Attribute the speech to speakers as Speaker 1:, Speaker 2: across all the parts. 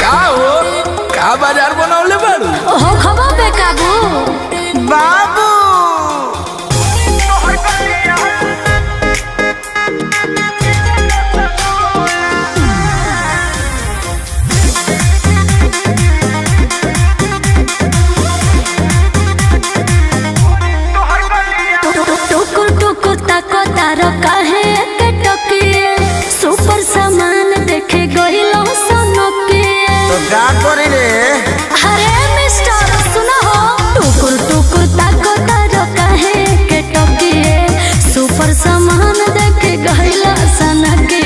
Speaker 1: का हो का बाजार बनवले बारू
Speaker 2: हो खबो बेकाबू
Speaker 1: बाबू
Speaker 2: टुकुर टुकुर ताको तारो काहे के टकिए सुपर सामान देखे गइलो सनके
Speaker 1: तो का करी रे
Speaker 2: अरे मिस्टर सुनो हो टुकुर टुकुर ताको तारो काहे के टकिए सुपर सामान देखे गइलो सनके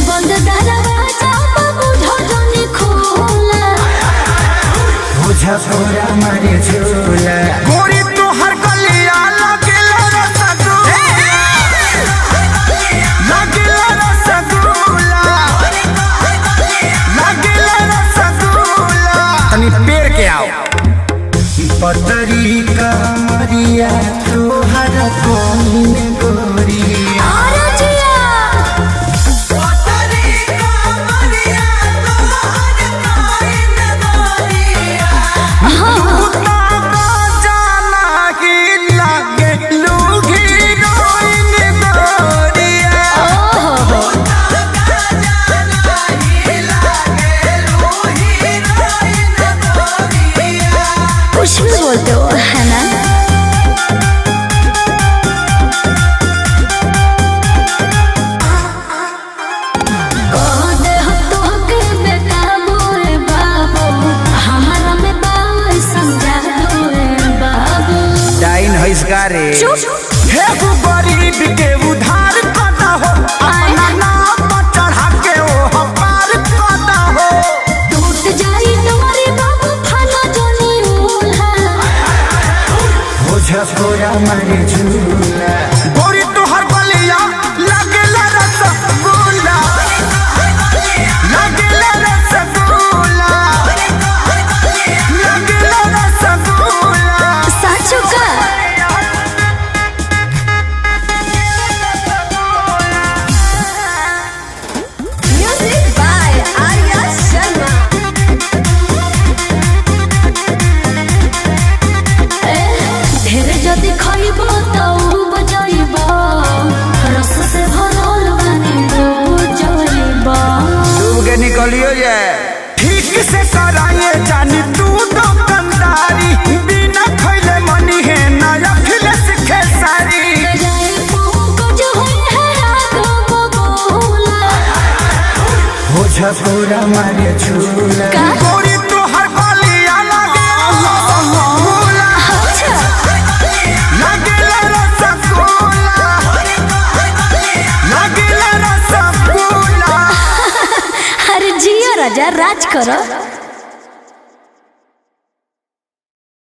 Speaker 2: बंद दरवाजा बाबू ढोढनी खोला
Speaker 3: बुझा छोरा मारे झोला
Speaker 1: गोरी तो हर गलिया लगेला रसगुल्ला तनी पेड़ के आओ
Speaker 3: पतरी कमरिया तोहर कोन गोरिया
Speaker 2: अरे जिया कुछ भी बोलते हो है ना कहते हो तो के बेकाबू रे बाबू हमारा में बाबू समझा दो रे बाबू
Speaker 1: डाइन हइसका रे
Speaker 2: चुप
Speaker 1: हे गरीब के उधार कदा हो अपना नाम पर चढ़ा के ओ पार कदा हो
Speaker 2: टूट जाई तुम्हारी बाबू खाना जोनी उल्हा
Speaker 3: बुझा छोरा मारे झोला
Speaker 1: गोरी तो हर गलिया लगेला रसगुल्ला लगेला रसगुल्ला लगेला रसगुल्ला
Speaker 2: साचू का म्यूजिक बाय आर्या शर्मा ढेर जदि खइबो तो बजाइबो रस से भरल बानी बजाइबो
Speaker 1: डूब के निकलियो ये ठीक से कराए जानी तू दुकानदारी बिना खइले मनी है ना अखिले सीखे सारी
Speaker 2: जाए पंकज होई है आगो बोला
Speaker 3: बुझा छोरा मारे झोला
Speaker 2: का
Speaker 1: गोरी तो हर गलिया लगेला रसगुल्ला
Speaker 2: अच्छा
Speaker 1: लगेला रसगुल्ला लगेला रसगुल्ला
Speaker 2: अरे जिया राजा राज करो